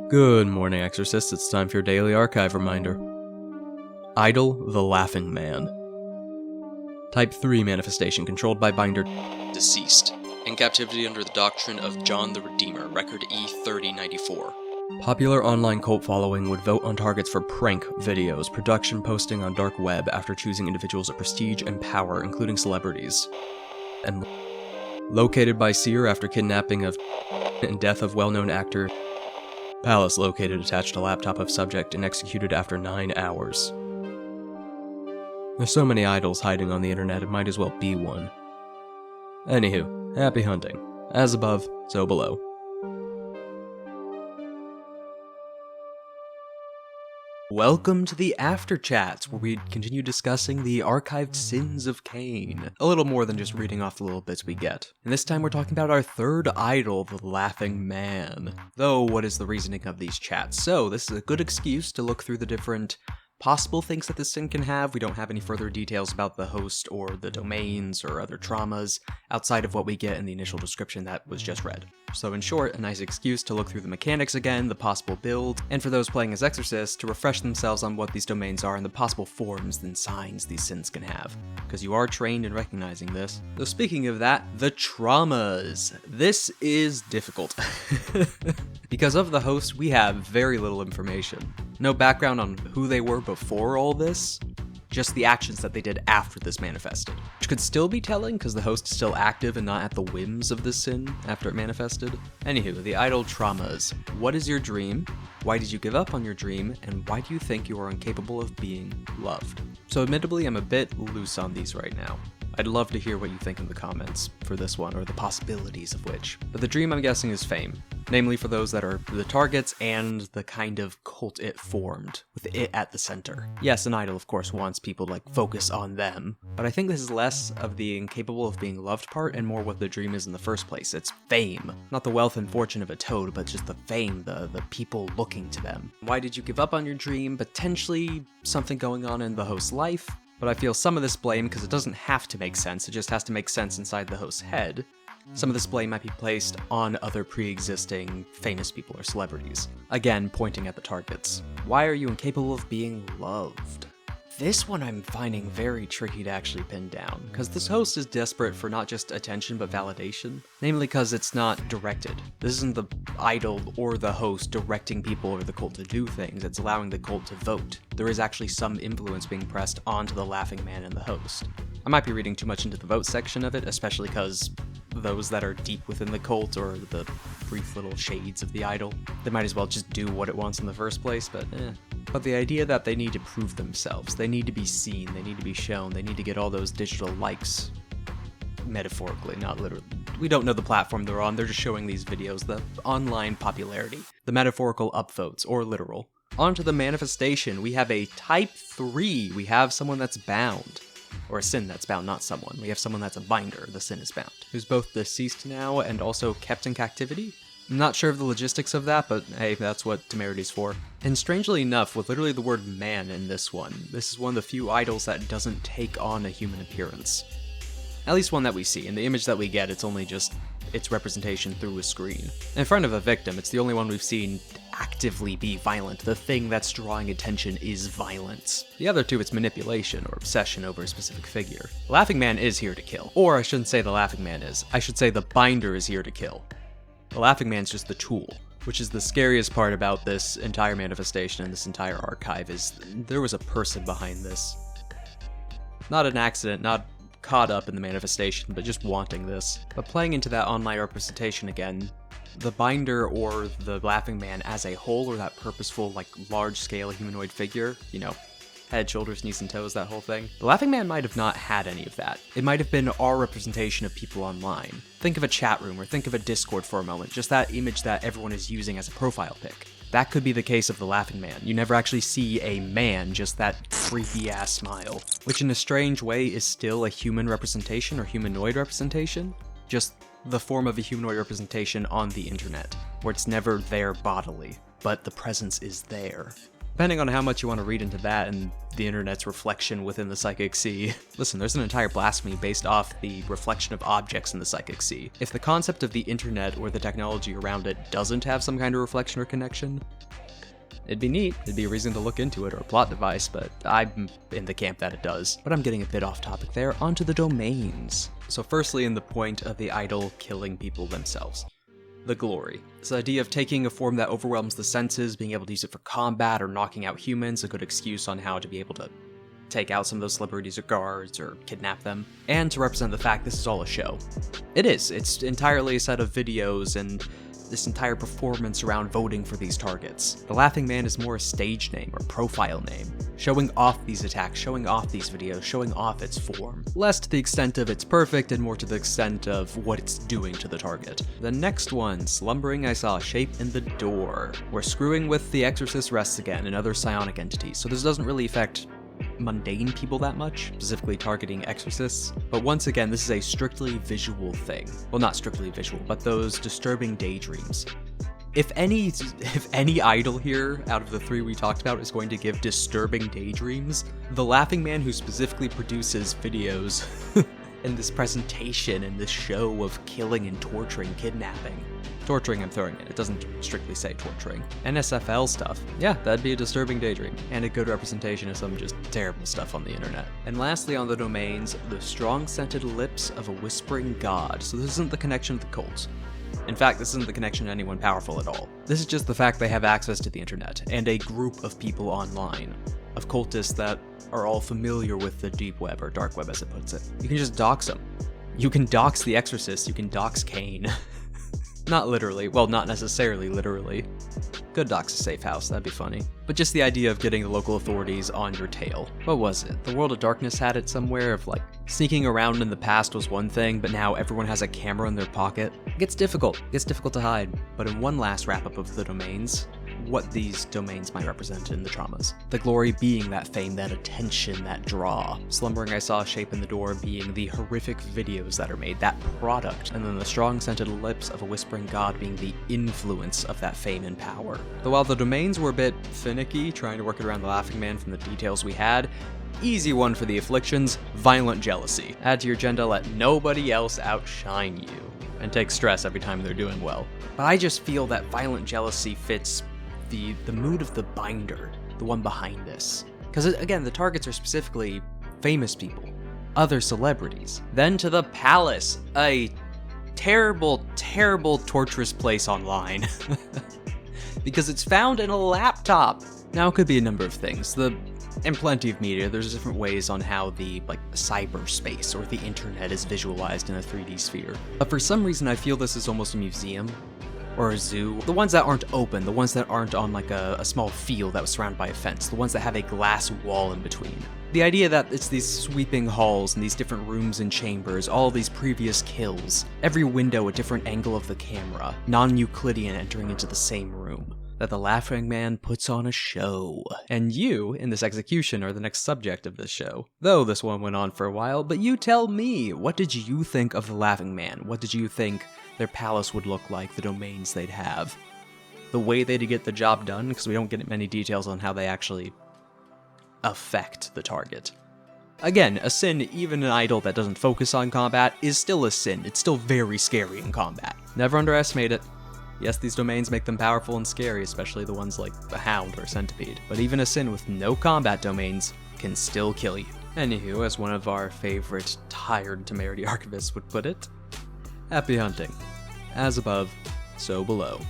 Good morning, Exorcists. It's time for your daily archive reminder. Idol the Laughing Man. Type 3 manifestation controlled by Binder. Deceased. In captivity under the doctrine of John the Redeemer, record E3094. Popular online cult following would vote on targets for prank videos, production posting on dark web after choosing individuals of prestige and power, including celebrities. And located by seer after kidnapping of and death of well-known actor. Palace located attached to laptop of subject and executed after 9 hours. There's so many idols hiding on the internet, it might as well be one. Anywho, happy hunting. As above, so below. Welcome to the After Chats, where we continue discussing the archived sins of CAIN. A little more than just reading off the little bits we get. And this time we're talking about our third idol, the Laughing Man. Though, what is the reasoning of these chats? So, this is a good excuse to look through the different possible things that this sin can have. We don't have any further details about the host or the domains or other traumas outside of what we get in the initial description that was just read. So in short, a nice excuse to look through the mechanics again, the possible build, and for those playing as Exorcists to refresh themselves on what these domains are and the possible forms and signs these sins can have, because you are trained in recognizing this. So speaking of that, the traumas. This is difficult. Because of the host, we have very little information. No background on who they were before all this, just the actions that they did after this manifested. Which could still be telling, because the host is still active and not at the whims of this sin after it manifested. Anywho, the idol traumas. What is your dream? Why did you give up on your dream? And why do you think you are incapable of being loved? So admittedly, I'm a bit loose on these right now. I'd love to hear what you think in the comments for this one, or the possibilities of which. But the dream, I'm guessing, is fame. Namely for those that are the targets and the kind of cult it formed, with it at the center. Yes, an idol, of course, wants people to, focus on them. But I think this is less of the incapable of being loved part and more what the dream is in the first place. It's fame. Not the wealth and fortune of a toad, but just the fame, the people looking to them. Why did you give up on your dream? Potentially something going on in the host's life. But I feel some of this blame, because it doesn't have to make sense, it just has to make sense inside the host's head. Some of this blame might be placed on other pre-existing famous people or celebrities. Again, pointing at the targets. Why are you incapable of being loved? This one I'm finding very tricky to actually pin down, because this host is desperate for not just attention but validation. Namely because it's not directed. This isn't the idol or the host directing people or the cult to do things, it's allowing the cult to vote. There is actually some influence being pressed onto the Laughing Man and the host. I might be reading too much into the vote section of it, especially because those that are deep within the cult or the brief little shades of the idol, they might as well just do what it wants in the first place, but But the idea that they need to prove themselves, they need to be seen, they need to be shown, they need to get all those digital likes, metaphorically, not literally. We don't know the platform they're on, they're just showing these videos, the online popularity, the metaphorical upvotes, or literal. On to the manifestation, we have a type 3, we have someone that's bound. Or a sin that's bound, not someone. We have someone that's a binder, the sin is bound, who's both deceased now and also kept in captivity. I'm not sure of the logistics of that, but hey, that's what temerity's for. And strangely enough, with literally the word man in this is one of the few idols that doesn't take on a human appearance. At least one that we see. In the image that we get, it's only just its representation through a screen. In front of a victim, it's the only one we've seen actively be violent. The thing that's drawing attention is violence. The other two, it's manipulation or obsession over a specific figure. The Laughing Man is here to kill. Or I shouldn't say the Laughing Man is. I should say the binder is here to kill. The Laughing Man's just the tool, which is the scariest part about this entire manifestation and this entire archive is there was a person behind this. Not an accident, not caught up in the manifestation, but just wanting this. But playing into that online representation again, the binder or the Laughing Man as a whole, or that purposeful, large-scale humanoid figure, head, shoulders, knees, and toes, that whole thing. The Laughing Man might have not had any of that. It might have been our representation of people online. Think of a chat room, or think of a Discord for a moment, just that image that everyone is using as a profile pic. That could be the case of the Laughing Man. You never actually see a man, just that creepy-ass smile, which in a strange way is still a human representation or humanoid representation, just the form of a humanoid representation on the internet, where it's never there bodily, but the presence is there. Depending on how much you want to read into that and the internet's reflection within the psychic sea. Listen, there's an entire blasphemy based off the reflection of objects in the psychic sea. If the concept of the internet or the technology around it doesn't have some kind of reflection or connection, it'd be neat. It'd be a reason to look into it or a plot device, but I'm in the camp that it does. But I'm getting a bit off topic there. Onto the domains. So firstly, in the point of the idol killing people themselves. The glory. This idea of taking a form that overwhelms the senses, being able to use it for combat or knocking out humans, a good excuse on how to be able to take out some of those celebrities or guards or kidnap them, and to represent the fact this is all a show. It is. It's entirely a set of videos and this entire performance around voting for these targets. The Laughing Man is more a stage name or profile name, showing off these attacks, showing off these videos, showing off its form. Less to the extent of it's perfect and more to the extent of what it's doing to the target. The next one, Slumbering I Saw a Shape in the Door. We're screwing with the Exorcist rests again and other psionic entities, so this doesn't really affect mundane people that much, specifically targeting exorcists, but once again this is a strictly visual thing. Well, not strictly visual, but those disturbing daydreams. If any idol here out of the three we talked about is going to give disturbing daydreams, the Laughing Man who specifically produces videos in this presentation and this show of killing and torturing, kidnapping. Torturing, I'm throwing it. It doesn't strictly say torturing. NSFL stuff. Yeah, that'd be a disturbing daydream. And a good representation of some just terrible stuff on the internet. And lastly on the domains, the strong-scented lips of a whispering god. So this isn't the connection to the cult. In fact, this isn't the connection to anyone powerful at all. This is just the fact they have access to the internet, and a group of people online. Of cultists that are all familiar with the deep web, or dark web as it puts it. You can just dox them. You can dox the Exorcist, you can dox CAIN. Not literally, well, not necessarily literally. Could dox a safe house, that'd be funny. But just the idea of getting the local authorities on your tail. What was it? The World of Darkness had it somewhere of like, sneaking around in the past was one thing, but now everyone has a camera in their pocket. It gets difficult to hide. But in one last wrap-up of the domains, what these domains might represent in the traumas. The glory being that fame, that attention, that draw. Slumbering I Saw a Shape in the Door being the horrific videos that are made, that product. And then the strong-scented lips of a whispering god being the influence of that fame and power. Though while the domains were a bit finicky, trying to work it around the Laughing Man from the details we had, easy one for the afflictions, violent jealousy. Add to your agenda, let nobody else outshine you. And take stress every time they're doing well. But I just feel that violent jealousy fits the mood of the binder, the one behind this. Because again, the targets are specifically famous people, other celebrities. Then to the palace, a terrible, terrible, torturous place online. Because it's found in a laptop. Now it could be a number of things. In plenty of media, there's different ways on how the cyberspace or the internet is visualized in a 3D sphere. But for some reason I feel this is almost a museum. Or a zoo. The ones that aren't open, the ones that aren't on like a small field that was surrounded by a fence, the ones that have a glass wall in between. The idea that it's these sweeping halls and these different rooms and chambers, all these previous kills, every window a different angle of the camera, non-Euclidean entering into the same room. That the Laughing Man puts on a show. And you, in this execution, are the next subject of this show. Though this one went on for a while, but you tell me, what did you think of the Laughing Man? What did you think their palace would look like, the domains they'd have? The way they'd get the job done, because we don't get many details on how they actually affect the target. Again, a sin, even an idol that doesn't focus on combat, is still a sin. It's still very scary in combat. Never underestimate it. Yes, these domains make them powerful and scary, especially the ones like the Hound or Centipede, but even a sin with no combat domains can still kill you. Anywho, as one of our favorite tired temerity archivists would put it, happy hunting. As above, so below.